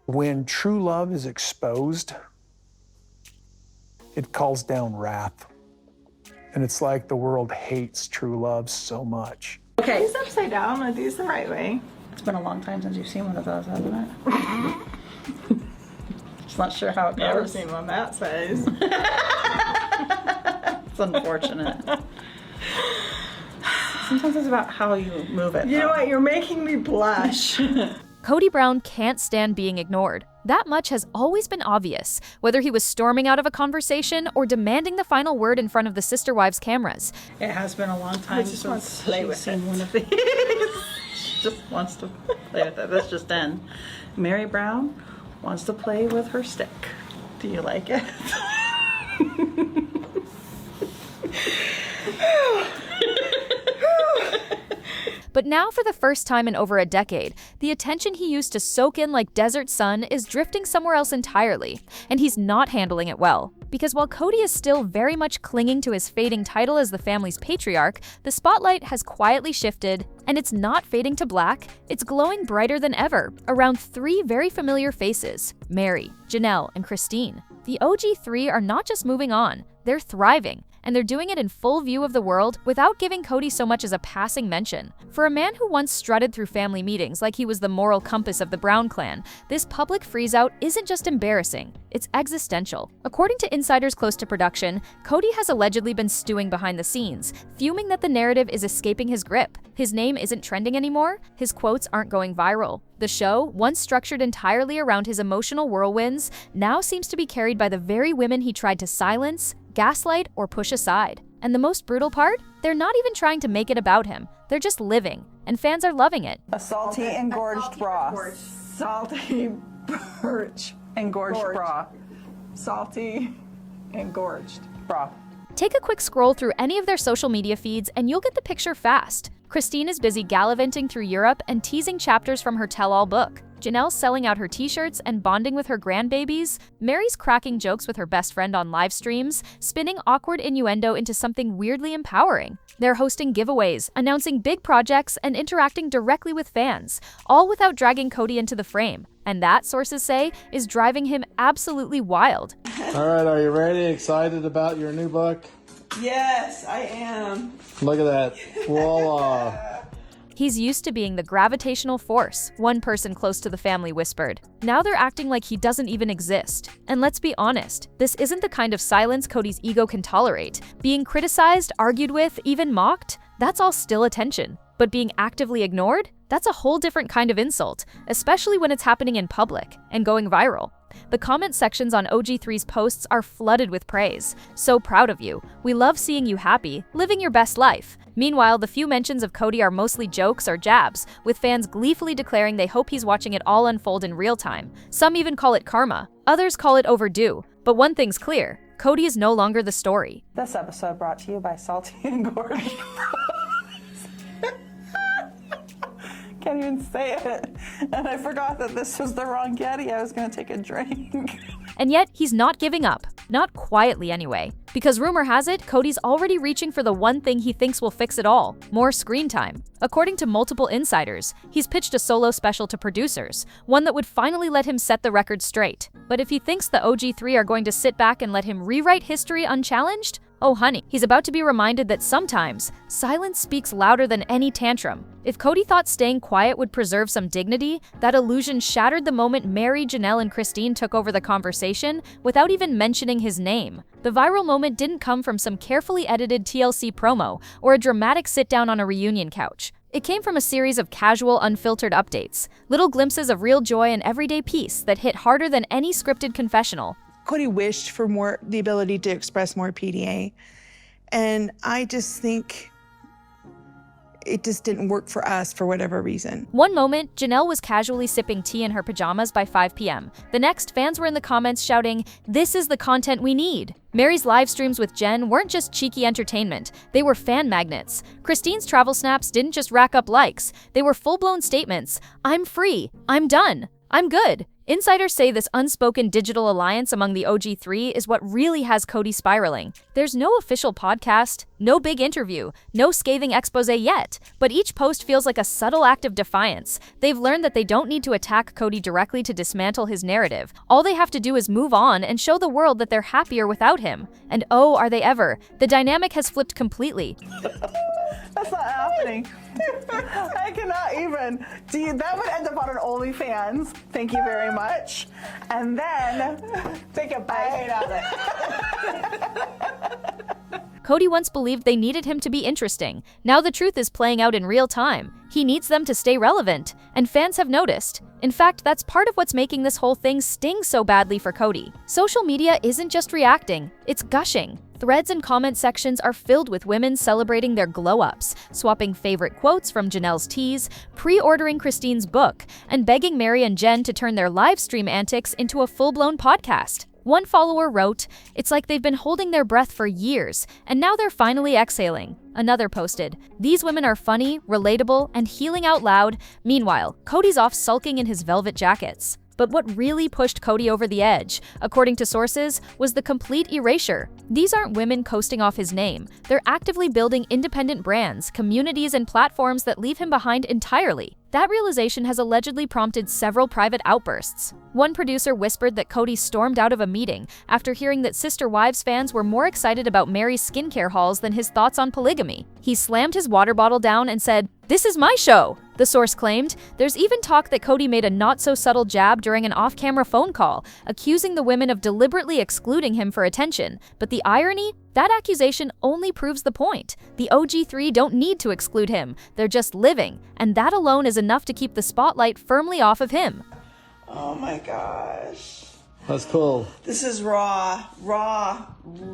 When true love is exposed, it calls down wrath. And it's like the world hates true love so much. Okay. These upside down, are these the right way? It's been a long time since you've seen one of those, hasn't it? Just not sure how it goes. Never seen one that size. It's unfortunate. Sometimes it's about how you move it. You know what? You're making me blush. Kody Brown can't stand being ignored. That much has always been obvious, whether he was storming out of a conversation or demanding the final word in front of the sister wives' cameras. It has been a long time just want to since play she's with seen it. one of these. She just wants to play with it. That's just in. Meri Brown wants to play with her stick. Do you like it? But now, for the first time in over a decade, the attention he used to soak in like desert sun is drifting somewhere else entirely, and he's not handling it well. Because while Kody is still very much clinging to his fading title as the family's patriarch, the spotlight has quietly shifted, and it's not fading to black, it's glowing brighter than ever, around three very familiar faces: Meri, Janelle, and Christine. The OG3 are not just moving on, they're thriving, and they're doing it in full view of the world without giving Kody so much as a passing mention. For a man who once strutted through family meetings like he was the moral compass of the Brown clan, this public freeze-out isn't just embarrassing, it's existential. According to insiders close to production, Kody has allegedly been stewing behind the scenes, fuming that the narrative is escaping his grip. His name isn't trending anymore, his quotes aren't going viral. The show, once structured entirely around his emotional whirlwinds, now seems to be carried by the very women he tried to silence, gaslight, or push aside. And the most brutal part? They're not even trying to make it about him. They're just living, and fans are loving it. A salty engorged bra. Salty birch. Engorged Gorged. bra. Salty engorged. Bra. Take a quick scroll through any of their social media feeds and you'll get the picture fast. Christine is busy gallivanting through Europe and teasing chapters from her tell-all book. Janelle's selling out her t-shirts and bonding with her grandbabies. Meri's cracking jokes with her best friend on live streams, spinning awkward innuendo into something weirdly empowering. They're hosting giveaways, announcing big projects, and interacting directly with fans, all without dragging Kody into the frame. And that, sources say, is driving him absolutely wild. All right, are you ready? Excited about your new book? Yes, I am. Look at that. Voila. He's used to being the gravitational force, one person close to the family whispered. Now they're acting like he doesn't even exist. And let's be honest, this isn't the kind of silence Kody's ego can tolerate. Being criticized, argued with, even mocked, that's all still attention. But being actively ignored? That's a whole different kind of insult, especially when it's happening in public and going viral. The comment sections on OG3's posts are flooded with praise. So proud of you. We love seeing you happy, living your best life. Meanwhile, the few mentions of Kody are mostly jokes or jabs, with fans gleefully declaring they hope he's watching it all unfold in real time. Some even call it karma. Others call it overdue. But one thing's clear, Kody is no longer the story. This episode brought to you by Salty Engorged. Can't even say it. And I forgot that this was the wrong Yeti. I was gonna take a drink. And yet, he's not giving up. Not quietly anyway. Because rumor has it, Kody's already reaching for the one thing he thinks will fix it all: more screen time. According to multiple insiders, he's pitched a solo special to producers, one that would finally let him set the record straight. But if he thinks the OG3 are going to sit back and let him rewrite history unchallenged, oh honey, he's about to be reminded that sometimes silence speaks louder than any tantrum. If Kody thought staying quiet would preserve some dignity, that illusion shattered the moment Meri, Janelle, and Christine took over the conversation without even mentioning his name. The viral moment didn't come from some carefully edited TLC promo or a dramatic sit-down on a reunion couch. It came from a series of casual, unfiltered updates, little glimpses of real joy and everyday peace that hit harder than any scripted confessional. Kody wished for the ability to express more PDA. And I just think it just didn't work for us for whatever reason. One moment, Janelle was casually sipping tea in her pajamas by 5 p.m. The next, fans were in the comments shouting, "This is the content we need." Meri's live streams with Jen weren't just cheeky entertainment, they were fan magnets. Christine's travel snaps didn't just rack up likes, they were full-blown statements. I'm free, I'm done, I'm good. Insiders say this unspoken digital alliance among the OG3 is what really has Kody spiraling. There's no official podcast, no big interview, no scathing expose yet, but each post feels like a subtle act of defiance. They've learned that they don't need to attack Kody directly to dismantle his narrative. All they have to do is move on and show the world that they're happier without him. And oh, are they ever. The dynamic has flipped completely. That's not happening. I cannot even. That would end up on an OnlyFans. Thank you very much. And then take a bite out of it. Kody once believed they needed him to be interesting. Now the truth is playing out in real time. He needs them to stay relevant, and fans have noticed. In fact, that's part of what's making this whole thing sting so badly for Kody. Social media isn't just reacting, it's gushing. Threads and comment sections are filled with women celebrating their glow-ups, swapping favorite quotes from Janelle's tease, pre-ordering Christine's book, and begging Meri and Jen to turn their live stream antics into a full-blown podcast. One follower wrote, "It's like they've been holding their breath for years, and now they're finally exhaling." Another posted, "These women are funny, relatable, and healing out loud. Meanwhile, Kody's off sulking in his velvet jackets." But what really pushed Kody over the edge, according to sources, was the complete erasure. These aren't women coasting off his name. They're actively building independent brands, communities, and platforms that leave him behind entirely. That realization has allegedly prompted several private outbursts. One producer whispered that Kody stormed out of a meeting after hearing that Sister Wives fans were more excited about Meri's skincare hauls than his thoughts on polygamy. He slammed his water bottle down and said, "This is my show," the source claimed. There's even talk that Kody made a not-so-subtle jab during an off-camera phone call, accusing the women of deliberately excluding him for attention. But the irony? That accusation only proves the point. The OG3 don't need to exclude him. They're just living, and that alone is enough to keep the spotlight firmly off of him. Oh my gosh. That's cool. This is raw. Look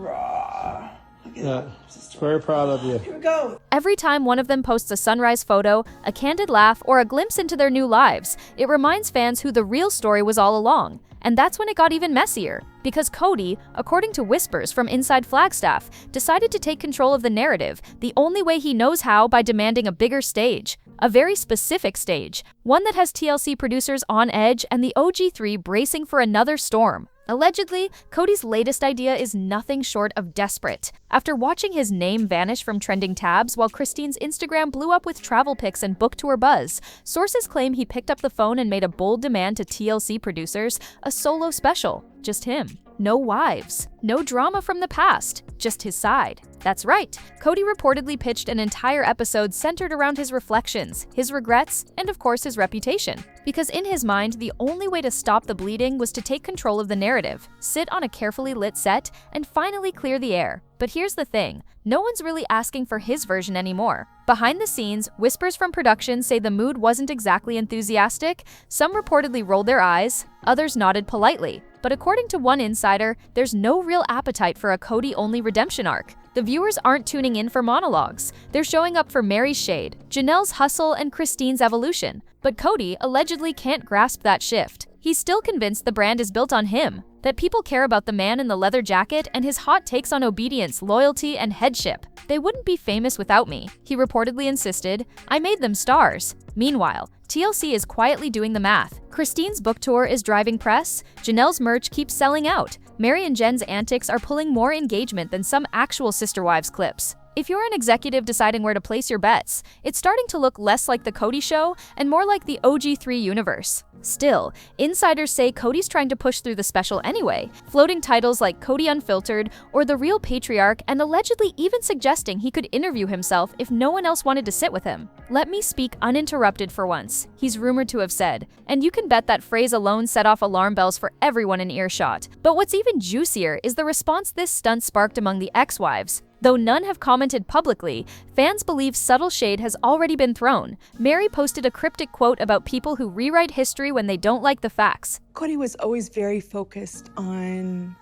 at Yeah, that. very proud of you. Here we go. Every time one of them posts a sunrise photo, a candid laugh, or a glimpse into their new lives, it reminds fans who the real story was all along. And that's when it got even messier, because Kody, according to whispers from inside Flagstaff, decided to take control of the narrative, the only way he knows how, by demanding a bigger stage. A very specific stage, one that has TLC producers on edge and the OG3 bracing for another storm. Allegedly, Kody's latest idea is nothing short of desperate. After watching his name vanish from trending tabs while Christine's Instagram blew up with travel pics and book tour buzz, sources claim he picked up the phone and made a bold demand to TLC producers, a solo special. Just him. No wives. No drama from the past. Just his side. That's right. Kody reportedly pitched an entire episode centered around his reflections, his regrets, and of course his reputation. Because in his mind, the only way to stop the bleeding was to take control of the narrative, sit on a carefully lit set, and finally clear the air. But here's the thing, no one's really asking for his version anymore. Behind the scenes, whispers from production say the mood wasn't exactly enthusiastic. Some reportedly rolled their eyes, others nodded politely. But according to one insider, there's no real appetite for a Kody-only redemption arc. The viewers aren't tuning in for monologues. They're showing up for Meri's shade, Janelle's hustle, and Christine's evolution. But Kody allegedly can't grasp that shift. He's still convinced the brand is built on him, that people care about the man in the leather jacket and his hot takes on obedience, loyalty, and headship. "They wouldn't be famous without me," he reportedly insisted. "I made them stars." Meanwhile, TLC is quietly doing the math. Christine's book tour is driving press, Janelle's merch keeps selling out, Meri and Jen's antics are pulling more engagement than some actual Sister Wives clips. If you're an executive deciding where to place your bets, it's starting to look less like the Kody show and more like the OG3 universe. Still, insiders say Kody's trying to push through the special anyway, floating titles like Kody Unfiltered or The Real Patriarch, and allegedly even suggesting he could interview himself if no one else wanted to sit with him. "Let me speak uninterrupted for once," he's rumored to have said, and you can bet that phrase alone set off alarm bells for everyone in earshot. But what's even juicier is the response this stunt sparked among the ex-wives. Though none have commented publicly, fans believe subtle shade has already been thrown. Meri posted a cryptic quote about people who rewrite history when they don't like the facts. Kody was always very focused on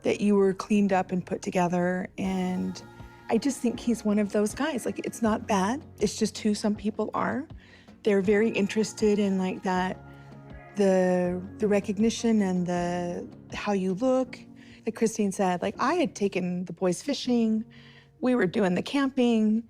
that you were cleaned up and put together, and I just think he's one of those guys. Like, it's not bad, it's just who some people are. They're very interested in like that, the recognition and the how you look. Like Christine said, like I had taken the boys fishing, we were doing the camping,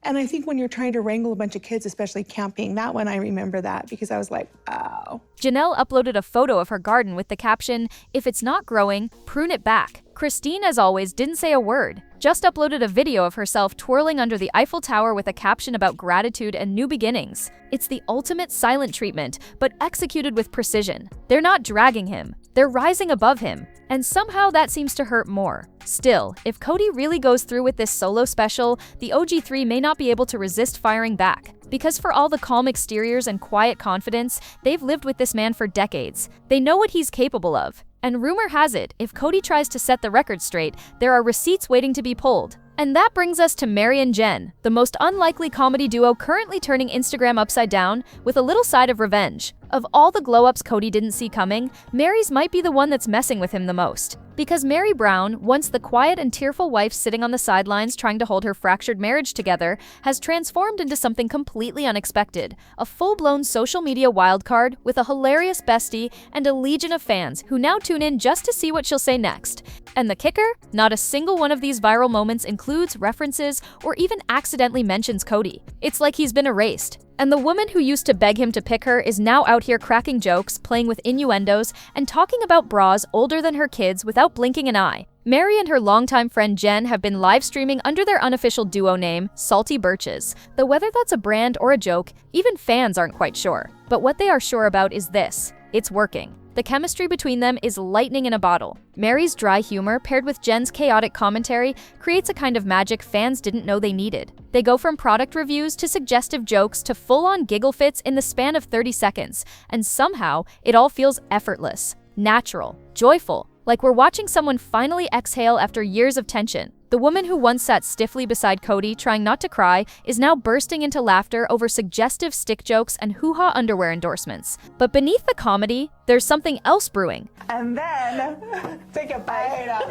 And I think when you're trying to wrangle a bunch of kids, especially camping, that one I remember that because I was like, oh. Janelle uploaded a photo of her garden with the caption, "If it's not growing, prune it back." Christine, as always, didn't say a word, just uploaded a video of herself twirling under the Eiffel Tower with a caption about gratitude and new beginnings. It's the ultimate silent treatment, but executed with precision. They're not dragging him, they're rising above him. And somehow that seems to hurt more. Still, if Kody really goes through with this solo special, the OG3 may not be able to resist firing back. Because for all the calm exteriors and quiet confidence, they've lived with this man for decades. They know what he's capable of. And rumor has it, if Kody tries to set the record straight, there are receipts waiting to be pulled. And that brings us to Meri and Jen, the most unlikely comedy duo currently turning Instagram upside down with a little side of revenge. Of all the glow-ups Kody didn't see coming, Meri's might be the one that's messing with him the most. Because Meri Brown, once the quiet and tearful wife sitting on the sidelines trying to hold her fractured marriage together, has transformed into something completely unexpected. A full-blown social media wildcard with a hilarious bestie and a legion of fans who now tune in just to see what she'll say next. And the kicker? Not a single one of these viral moments includes references or even accidentally mentions Kody. It's like he's been erased. And the woman who used to beg him to pick her is now out here cracking jokes, playing with innuendos, and talking about bras older than her kids without blinking an eye. Meri and her longtime friend Jen have been live streaming under their unofficial duo name, Salty Birches. Though whether that's a brand or a joke, even fans aren't quite sure. But what they are sure about is this: it's working. The chemistry between them is lightning in a bottle. Meri's dry humor, paired with Jen's chaotic commentary, creates a kind of magic fans didn't know they needed. They go from product reviews to suggestive jokes to full-on giggle fits in the span of 30 seconds, and somehow it all feels effortless, natural, joyful, like we're watching someone finally exhale after years of tension. The woman who once sat stiffly beside Kody, trying not to cry, is now bursting into laughter over suggestive stick jokes and hoo-ha underwear endorsements. But beneath the comedy, there's something else brewing. And then take a bite out of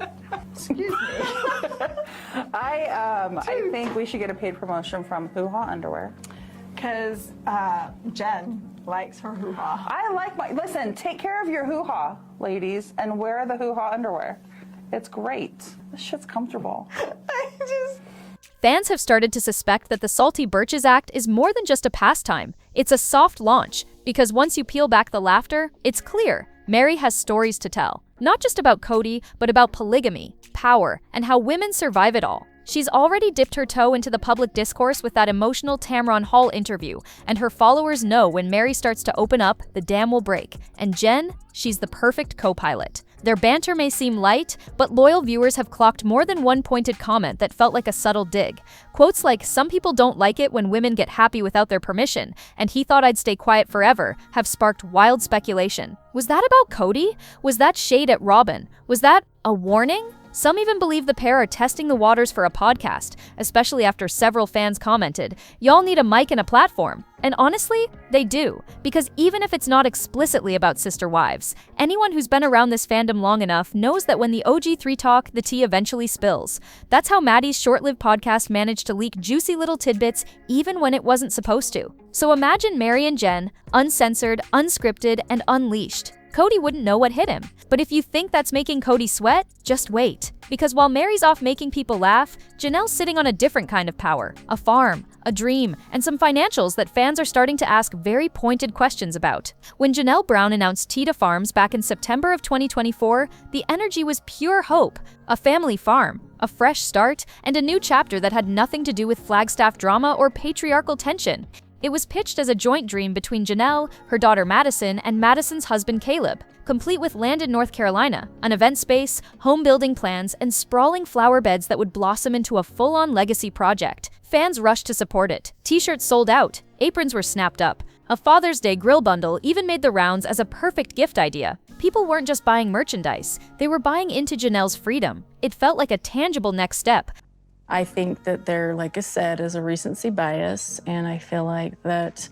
it. Excuse me. I think we should get a paid promotion from Hoo-Ha Underwear. Because Jen likes her hoo-ha. I like listen, take care of your hoo-ha, ladies, and wear the hoo-ha underwear. It's great. This shit's comfortable. Fans have started to suspect that the Salty Birches act is more than just a pastime. It's a soft launch, because once you peel back the laughter, it's clear Meri has stories to tell. Not just about Kody, but about polygamy, power, and how women survive it all. She's already dipped her toe into the public discourse with that emotional Tamron Hall interview, and her followers know when Meri starts to open up, the dam will break. And Jen, she's the perfect co-pilot. Their banter may seem light, but loyal viewers have clocked more than one pointed comment that felt like a subtle dig. Quotes like, "Some people don't like it when women get happy without their permission, and he thought I'd stay quiet forever," have sparked wild speculation. Was that about Kody? Was that shade at Robin? Was that a warning? Some even believe the pair are testing the waters for a podcast, especially after several fans commented, "Y'all need a mic and a platform." And honestly, they do, because even if it's not explicitly about sister wives, anyone who's been around this fandom long enough knows that when the OG3 talk, the tea eventually spills. That's how Maddie's short-lived podcast managed to leak juicy little tidbits even when it wasn't supposed to. So imagine Meri and Jen, uncensored, unscripted, and unleashed. Kody wouldn't know what hit him. But if you think that's making Kody sweat, just wait. Because while Meri's off making people laugh, Janelle's sitting on a different kind of power. A farm, a dream, and some financials that fans are starting to ask very pointed questions about. When Janelle Brown announced Teta Farms back in September of 2024, the energy was pure hope. A family farm, a fresh start, and a new chapter that had nothing to do with Flagstaff drama or patriarchal tension. It was pitched as a joint dream between Janelle, her daughter Madison, and Madison's husband Caleb, complete with land in North Carolina, an event space, home building plans, and sprawling flower beds that would blossom into a full-on legacy project. Fans rushed to support it. T-shirts sold out. Aprons were snapped up. A Father's Day grill bundle even made the rounds as a perfect gift idea. People weren't just buying merchandise. They were buying into Janelle's freedom. It felt like a tangible next step. I think that there, like I said, is a recency bias, and I feel like that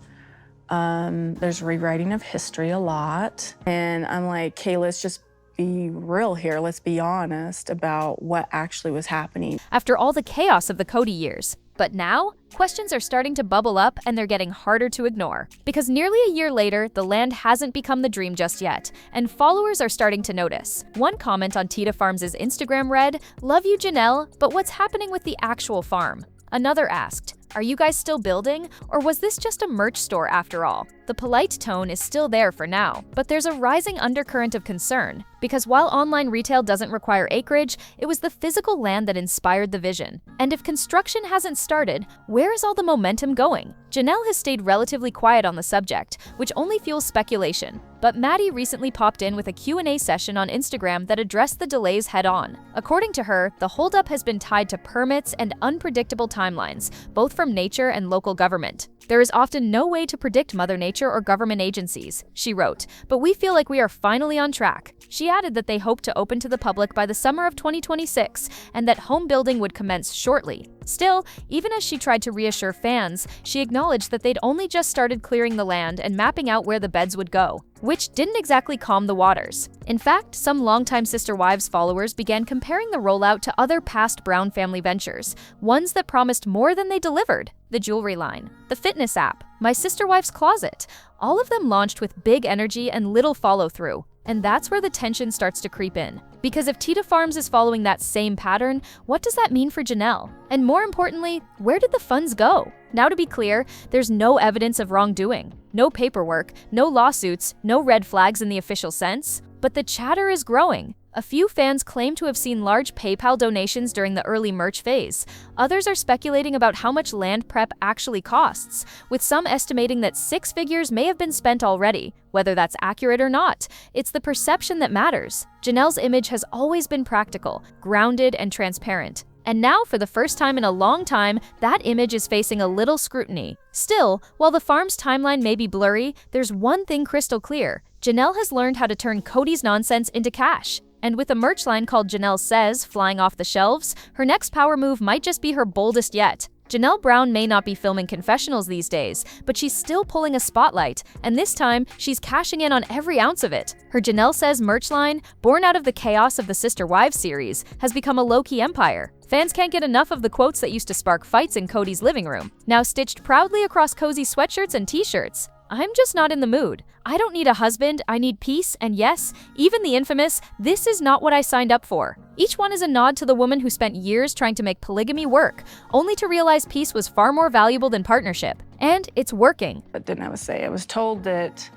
there's rewriting of history a lot. And I'm like, okay, let's just be real here. Let's be honest about what actually was happening. After all the chaos of the Kody years, But now, questions are starting to bubble up and they're getting harder to ignore. Because nearly a year later, the land hasn't become the dream just yet, and followers are starting to notice. One comment on Teta Farms' Instagram read, "Love you, Janelle, but what's happening with the actual farm?" Another asked, "Are you guys still building, or was this just a merch store after all?" The polite tone is still there for now, but there's a rising undercurrent of concern, because while online retail doesn't require acreage, it was the physical land that inspired the vision. And if construction hasn't started, where is all the momentum going? Janelle has stayed relatively quiet on the subject, which only fuels speculation. But Maddie recently popped in with a Q&A session on Instagram that addressed the delays head-on. According to her, the holdup has been tied to permits and unpredictable timelines, both from nature and local government. "There is often no way to predict Mother Nature or government agencies," she wrote, "but we feel like we are finally on track." She added that they hope to open to the public by the summer of 2026 and that home building would commence shortly. Still, even as she tried to reassure fans, she acknowledged that they'd only just started clearing the land and mapping out where the beds would go, which didn't exactly calm the waters. In fact, some longtime Sister Wives followers began comparing the rollout to other past Brown family ventures, ones that promised more than they delivered. The jewelry line, the fitness app, My Sister Wife's Closet, all of them launched with big energy and little follow-through. And that's where the tension starts to creep in. Because if Teta Farms is following that same pattern, what does that mean for Janelle? And more importantly, where did the funds go? Now, to be clear, there's no evidence of wrongdoing, no paperwork, no lawsuits, no red flags in the official sense. But the chatter is growing. A few fans claim to have seen large PayPal donations during the early merch phase. Others are speculating about how much land prep actually costs, with some estimating that 6 figures may have been spent already. Whether that's accurate or not, it's the perception that matters. Janelle's image has always been practical, grounded, and transparent. And now, for the first time in a long time, that image is facing a little scrutiny. Still, while the farm's timeline may be blurry, there's one thing crystal clear. Janelle has learned how to turn Kody's nonsense into cash. And with a merch line called Janelle Says flying off the shelves, her next power move might just be her boldest yet. Janelle Brown may not be filming confessionals these days, but she's still pulling a spotlight, and this time, she's cashing in on every ounce of it. Her Janelle Says merch line, born out of the chaos of the Sister Wives series, has become a low-key empire. Fans can't get enough of the quotes that used to spark fights in Kody's living room, now stitched proudly across cozy sweatshirts and t-shirts. "I'm just not in the mood. I don't need a husband, I need peace, and yes, even the infamous, 'This is not what I signed up for.'" Each one is a nod to the woman who spent years trying to make polygamy work, only to realize peace was far more valuable than partnership. And it's working. But didn't have a say. I was told that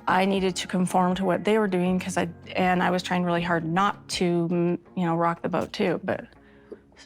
I needed to conform to what they were doing because I was trying really hard not to, rock the boat too, but.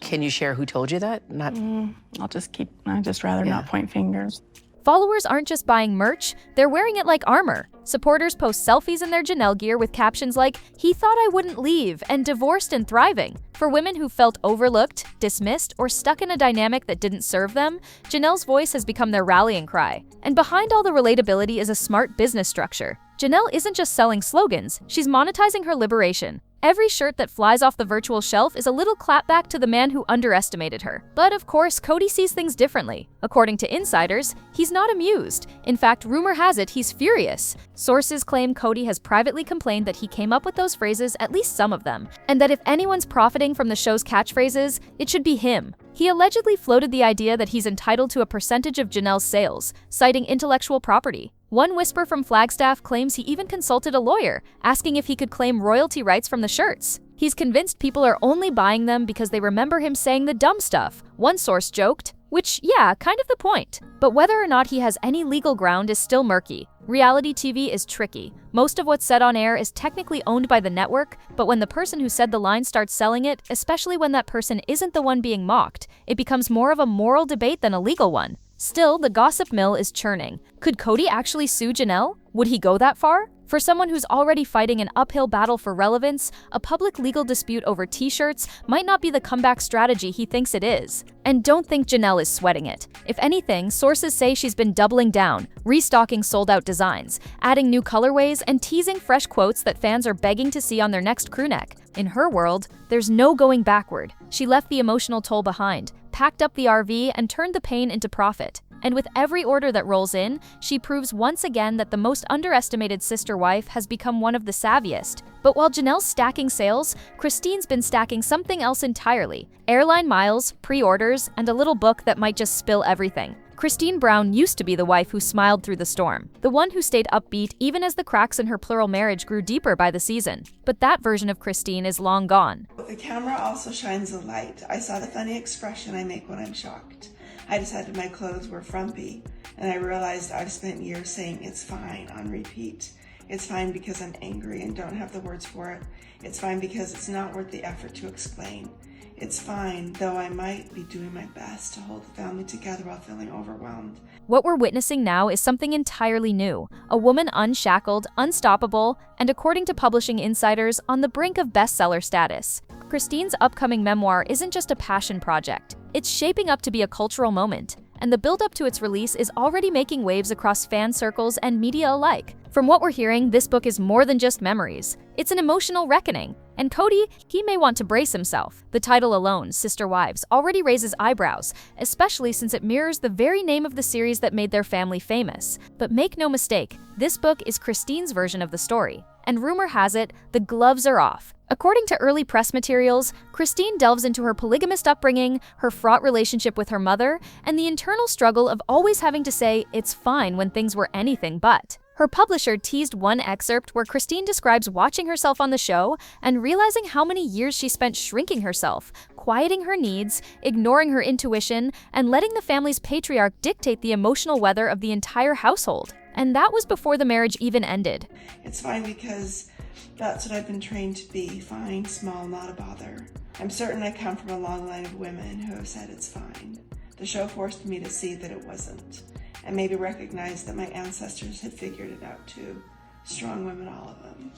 Can you share who told you that? I'd just rather not point fingers. Followers aren't just buying merch, they're wearing it like armor. Supporters post selfies in their Janelle gear with captions like, "He thought I wouldn't leave," and "divorced and thriving." For women who felt overlooked, dismissed, or stuck in a dynamic that didn't serve them, Janelle's voice has become their rallying cry. And behind all the relatability is a smart business structure. Janelle isn't just selling slogans, she's monetizing her liberation. Every shirt that flies off the virtual shelf is a little clapback to the man who underestimated her. But of course, Kody sees things differently. According to insiders, he's not amused. In fact, rumor has it he's furious. Sources claim Kody has privately complained that he came up with those phrases, at least some of them, and that if anyone's profiting from the show's catchphrases, it should be him. He allegedly floated the idea that he's entitled to a percentage of Janelle's sales, citing intellectual property. One whisper from Flagstaff claims he even consulted a lawyer, asking if he could claim royalty rights from the shirts. He's convinced people are only buying them because they remember him saying the dumb stuff, one source joked. Which, yeah, kind of the point. But whether or not he has any legal ground is still murky. Reality TV is tricky. Most of what's said on air is technically owned by the network, but when the person who said the line starts selling it, especially when that person isn't the one being mocked, it becomes more of a moral debate than a legal one. Still, the gossip mill is churning. Could Kody actually sue Janelle? Would he go that far? For someone who's already fighting an uphill battle for relevance, a public legal dispute over t-shirts might not be the comeback strategy he thinks it is. And don't think Janelle is sweating it. If anything, sources say she's been doubling down, restocking sold-out designs, adding new colorways, and teasing fresh quotes that fans are begging to see on their next crewneck. In her world, there's no going backward. She left the emotional toll behind, packed up the RV, and turned the pain into profit. And with every order that rolls in, she proves once again that the most underestimated sister wife has become one of the savviest. But while Janelle's stacking sales, Christine's been stacking something else entirely: airline miles, pre-orders, and a little book that might just spill everything. Kody Brown used to be the wife who smiled through the storm, the one who stayed upbeat even as the cracks in her plural marriage grew deeper by the season. But that version of Christine is long gone. The camera also shines a light. I saw the funny expression I make when I'm shocked. I decided my clothes were frumpy, and I realized I've spent years saying it's fine on repeat. It's fine because I'm angry and don't have the words for it. It's fine because it's not worth the effort to explain. It's fine, though I might be doing my best to hold the family together while feeling overwhelmed. What we're witnessing now is something entirely new. A woman unshackled, unstoppable, and according to publishing insiders, on the brink of bestseller status. Christine's upcoming memoir isn't just a passion project. It's shaping up to be a cultural moment, and the build-up to its release is already making waves across fan circles and media alike. From what we're hearing, this book is more than just memories. It's an emotional reckoning. And Kody, he may want to brace himself. The title alone, Sister Wives, already raises eyebrows, especially since it mirrors the very name of the series that made their family famous. But make no mistake, this book is Christine's version of the story. And rumor has it, the gloves are off. According to early press materials, Christine delves into her polygamist upbringing, her fraught relationship with her mother, and the internal struggle of always having to say it's fine when things were anything but. Her publisher teased one excerpt where Christine describes watching herself on the show and realizing how many years she spent shrinking herself, quieting her needs, ignoring her intuition, and letting the family's patriarch dictate the emotional weather of the entire household. And that was before the marriage even ended. It's fine because that's what I've been trained to be. Fine, small, not a bother. I'm certain I come from a long line of women who have said it's fine. The show forced me to see that it wasn't, and maybe recognize that my ancestors had figured it out too. Strong women, all of them.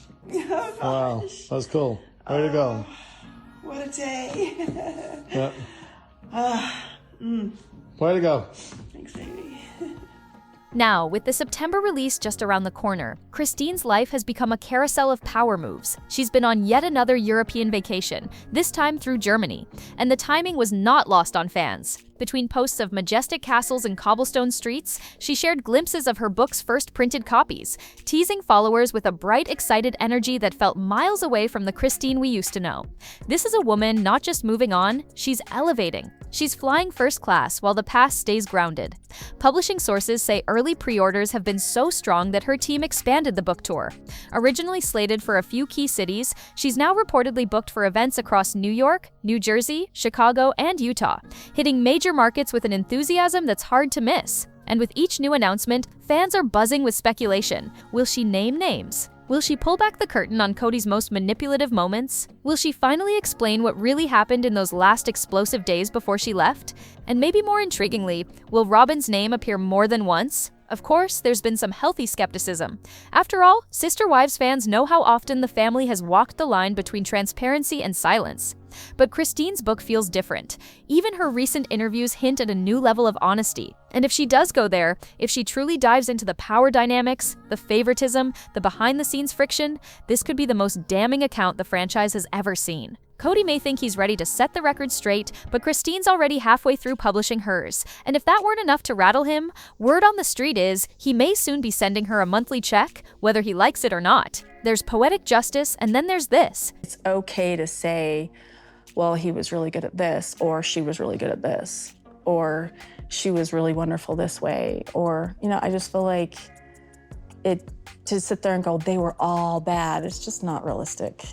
Oh, Wow, that was cool. Way to go. What a day. Yeah. Way to go. Thanks, baby. Now, with the September release just around the corner, Christine's life has become a carousel of power moves. She's been on yet another European vacation, this time through Germany, and the timing was not lost on fans. Between posts of majestic castles and cobblestone streets, she shared glimpses of her book's first printed copies, teasing followers with a bright, excited energy that felt miles away from the Christine we used to know. This is a woman not just moving on, she's elevating. She's flying first class while the past stays grounded. Publishing sources say early pre-orders have been so strong that her team expanded the book tour. Originally slated for a few key cities, she's now reportedly booked for events across New York, New Jersey, Chicago, and Utah, hitting major markets with an enthusiasm that's hard to miss. And with each new announcement, fans are buzzing with speculation. Will she name names? Will she pull back the curtain on Kody's most manipulative moments? Will she finally explain what really happened in those last explosive days before she left? And maybe more intriguingly, will Robyn's name appear more than once? Of course, there's been some healthy skepticism. After all, Sister Wives fans know how often the family has walked the line between transparency and silence. But Christine's book feels different. Even her recent interviews hint at a new level of honesty. And if she does go there, if she truly dives into the power dynamics, the favoritism, the behind-the-scenes friction, this could be the most damning account the franchise has ever seen. Kody may think he's ready to set the record straight, but Christine's already halfway through publishing hers. And if that weren't enough to rattle him, word on the street is he may soon be sending her a monthly check, whether he likes it or not. There's poetic justice, and then there's this. It's okay to say, well, he was really good at this, or she was really good at this, or she was really wonderful this way, or, I just feel like to sit there and go, they were all bad, it's just not realistic.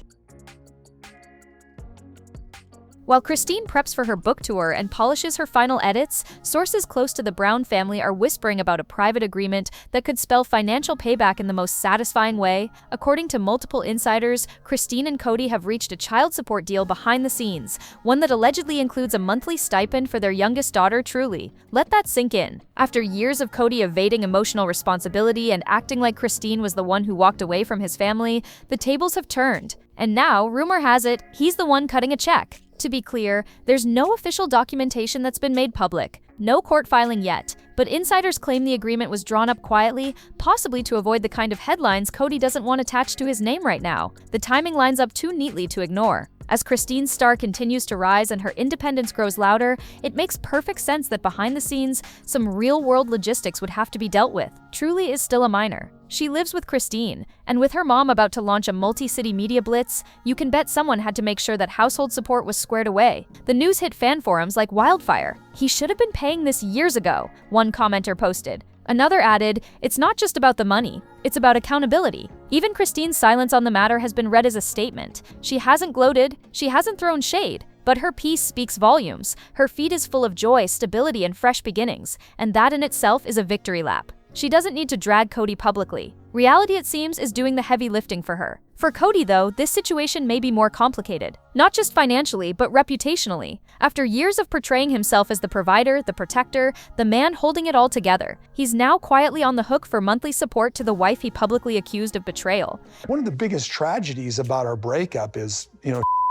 While Christine preps for her book tour and polishes her final edits, sources close to the Brown family are whispering about a private agreement that could spell financial payback in the most satisfying way. According to multiple insiders, Christine and Kody have reached a child support deal behind the scenes, one that allegedly includes a monthly stipend for their youngest daughter, Truly. Let that sink in. After years of Kody evading emotional responsibility and acting like Christine was the one who walked away from his family, the tables have turned. And now, rumor has it, he's the one cutting a check. To be clear, there's no official documentation that's been made public. No court filing yet, But insiders claim the agreement was drawn up quietly, possibly to avoid the kind of headlines Kody doesn't want attached to his name right now. The timing lines up too neatly to ignore. As Christine's star continues to rise and her independence grows louder, it makes perfect sense that behind the scenes, some real-world logistics would have to be dealt with. Truly is still a minor. She lives with Christine, and with her mom about to launch a multi-city media blitz, you can bet someone had to make sure that household support was squared away. The news hit fan forums like wildfire. "He should have been paying this years ago," one commenter posted. Another added, "It's not just about the money, it's about accountability." Even Christine's silence on the matter has been read as a statement. She hasn't gloated, she hasn't thrown shade, but her piece speaks volumes. Her feed is full of joy, stability, and fresh beginnings, and that in itself is a victory lap. She doesn't need to drag Kody publicly. Reality, it seems, is doing the heavy lifting for her. For Kody, though, this situation may be more complicated. Not just financially, but reputationally. After years of portraying himself as the provider, the protector, the man holding it all together, he's now quietly on the hook for monthly support to the wife he publicly accused of betrayal. One of the biggest tragedies about our breakup is,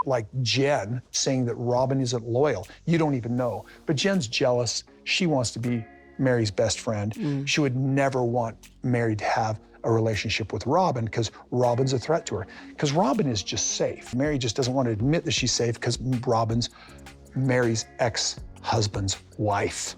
like Jen saying that Robin isn't loyal. You don't even know. But Jen's jealous. She wants to be Meri's best friend. She would never want Meri to have a relationship with Robin because Robin's a threat to her. Because Robin is just safe. Meri just doesn't want to admit that she's safe because Robin's Meri's ex-husband's wife.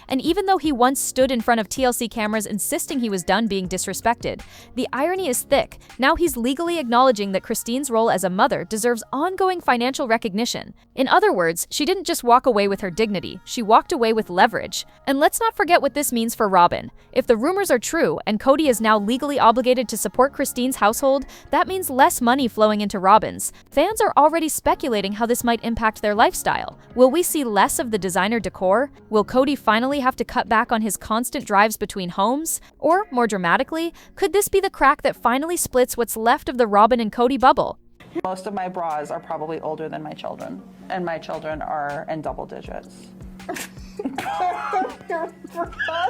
And even though he once stood in front of TLC cameras insisting he was done being disrespected, the irony is thick. Now he's legally acknowledging that Christine's role as a mother deserves ongoing financial recognition. In other words, she didn't just walk away with her dignity, she walked away with leverage. And let's not forget what this means for Robin. If the rumors are true and Kody is now legally obligated to support Christine's household, that means less money flowing into Robin's. Fans are already speculating how this might impact their lifestyle. Will we see less of the designer decor? Will Kody finally have to cut back on his constant drives between homes? Or, more dramatically, could this be the crack that finally splits what's left of the Robin and Kody bubble? Most of my bras are probably older than my children, and my children are in double digits. Your bras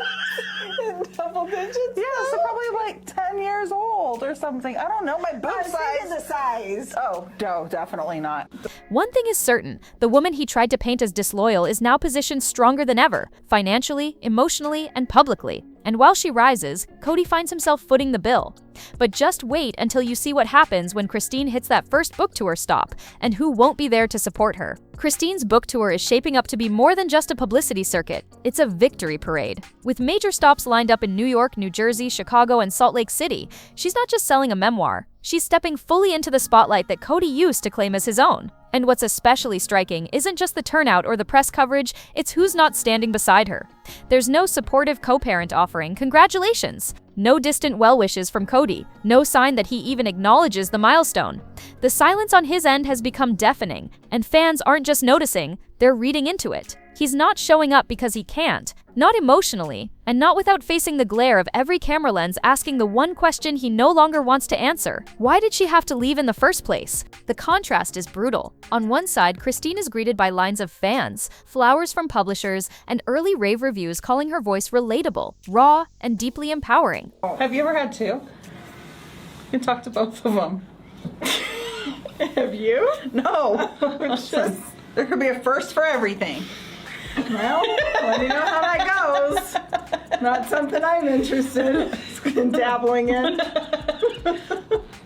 in double digits? Yeah, so probably like 10 years old or something. I don't know, my boob size. The size. Oh, no, definitely not. One thing is certain, the woman he tried to paint as disloyal is now positioned stronger than ever, financially, emotionally, and publicly. And while she rises, Kody finds himself footing the bill. But just wait until you see what happens when Christine hits that first book tour stop, and who won't be there to support her. Christine's book tour is shaping up to be more than just a publicity circuit. It's a victory parade. With major stops lined up in New York, New Jersey, Chicago, and Salt Lake City, she's not just selling a memoir. She's stepping fully into the spotlight that Kody used to claim as his own. And what's especially striking isn't just the turnout or the press coverage, it's who's not standing beside her. There's no supportive co-parent offering congratulations, no distant well wishes from Kody, no sign that he even acknowledges the milestone. The silence on his end has become deafening, and fans aren't just noticing, they're reading into it. He's not showing up because he can't, not emotionally, and not without facing the glare of every camera lens asking the one question he no longer wants to answer. Why did she have to leave in the first place? The contrast is brutal. On one side, Christine is greeted by lines of fans, flowers from publishers, and early rave reviews calling her voice relatable, raw, and deeply empowering. Have you ever had two? You can talk to both of them. Have you? No. It's just, there could be a first for everything. Well, let me know how that goes. Not something I'm interested in dabbling in.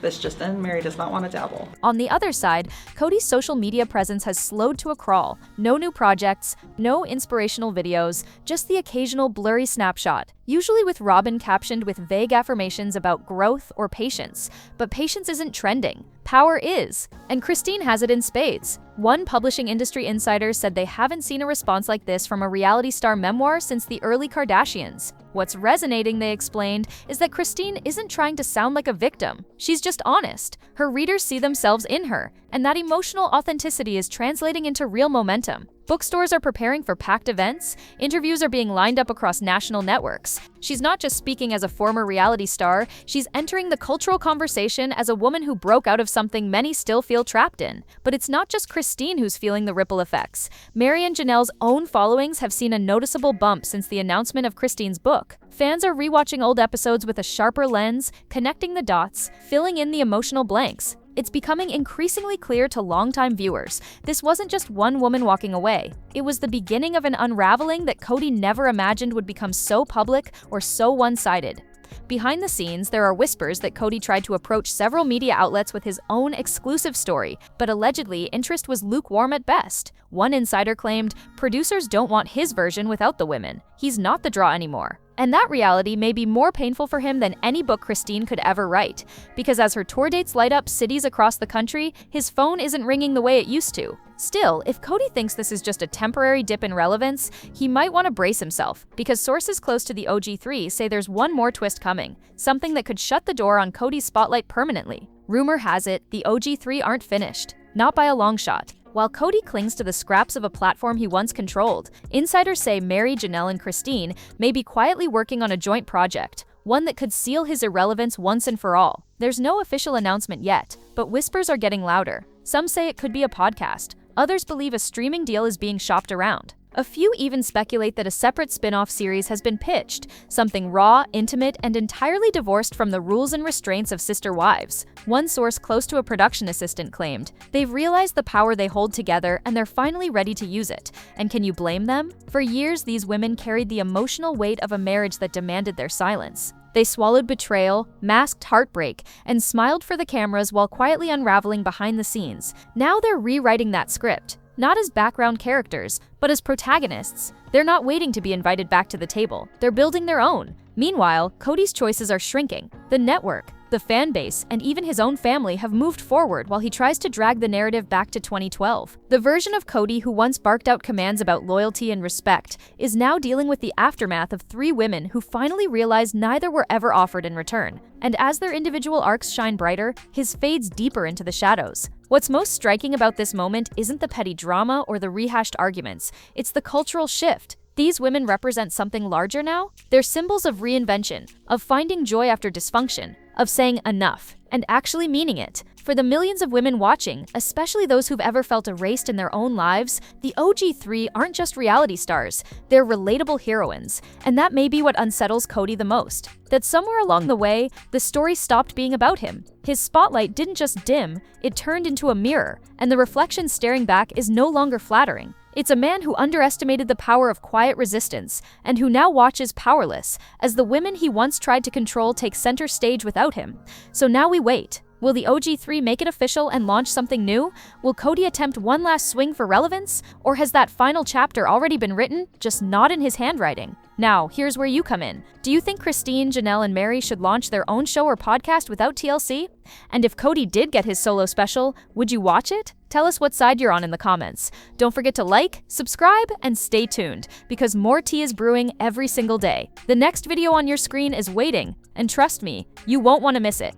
This just in, Meri does not want to dabble. On the other side, Kody's social media presence has slowed to a crawl. No new projects, no inspirational videos, just the occasional blurry snapshot, usually with Robin captioned with vague affirmations about growth or patience. But patience isn't trending. Power is. And Christine has it in spades. One publishing industry insider said they haven't seen a response like this from a reality star memoir since the early Kardashians. What's resonating, they explained, is that Christine isn't trying to sound like a victim. She's just honest. Her readers see themselves in her, and that emotional authenticity is translating into real momentum. Bookstores are preparing for packed events, interviews are being lined up across national networks. She's not just speaking as a former reality star, she's entering the cultural conversation as a woman who broke out of something many still feel trapped in. But it's not just Christine who's feeling the ripple effects. Meri and Janelle's own followings have seen a noticeable bump since the announcement of Christine's book. Fans are rewatching old episodes with a sharper lens, connecting the dots, filling in the emotional blanks. It's becoming increasingly clear to longtime viewers this wasn't just one woman walking away. It was the beginning of an unraveling that Kody never imagined would become so public or so one-sided. Behind the scenes, there are whispers that Kody tried to approach several media outlets with his own exclusive story, but allegedly interest was lukewarm at best. One insider claimed producers don't want his version without the women. He's not the draw anymore. And that reality may be more painful for him than any book Christine could ever write, because as her tour dates light up cities across the country, his phone isn't ringing the way it used to. Still, if Kody thinks this is just a temporary dip in relevance, he might want to brace himself, because sources close to the OG3 say there's one more twist coming, something that could shut the door on Kody's spotlight permanently. Rumor has it, the OG3 aren't finished, not by a long shot. While Kody clings to the scraps of a platform he once controlled, insiders say Meri, Janelle, and Christine may be quietly working on a joint project, one that could seal his irrelevance once and for all. There's no official announcement yet, but whispers are getting louder. Some say it could be a podcast. Others believe a streaming deal is being shopped around. A few even speculate that a separate spin-off series has been pitched, something raw, intimate, and entirely divorced from the rules and restraints of sister wives. One source close to a production assistant claimed, "They've realized the power they hold together and they're finally ready to use it. And can you blame them? For years, these women carried the emotional weight of a marriage that demanded their silence. They swallowed betrayal, masked heartbreak, and smiled for the cameras while quietly unraveling behind the scenes. Now they're rewriting that script. Not as background characters, but as protagonists. They're not waiting to be invited back to the table. They're building their own. Meanwhile, Kody's choices are shrinking. The network, the fan base, and even his own family have moved forward while he tries to drag the narrative back to 2012. The version of Kody who once barked out commands about loyalty and respect is now dealing with the aftermath of 3 women who finally realized neither were ever offered in return. And as their individual arcs shine brighter, his fades deeper into the shadows. What's most striking about this moment isn't the petty drama or the rehashed arguments, it's the cultural shift. These women represent something larger now. They're symbols of reinvention, of finding joy after dysfunction, of saying enough, and actually meaning it. For the millions of women watching, especially those who've ever felt erased in their own lives, the OG3 aren't just reality stars, they're relatable heroines. And that may be what unsettles Kody the most. That somewhere along the way, the story stopped being about him. His spotlight didn't just dim, it turned into a mirror, and the reflection staring back is no longer flattering. It's a man who underestimated the power of quiet resistance, and who now watches powerless, as the women he once tried to control take center stage without him. So now we wait. Will the OG3 make it official and launch something new? Will Kody attempt one last swing for relevance? Or has that final chapter already been written, just not in his handwriting? Now, here's where you come in. Do you think Christine, Janelle, and Meri should launch their own show or podcast without TLC? And if Kody did get his solo special, would you watch it? Tell us what side you're on in the comments. Don't forget to like, subscribe, and stay tuned, because more tea is brewing every single day. The next video on your screen is waiting, and trust me, you won't want to miss it.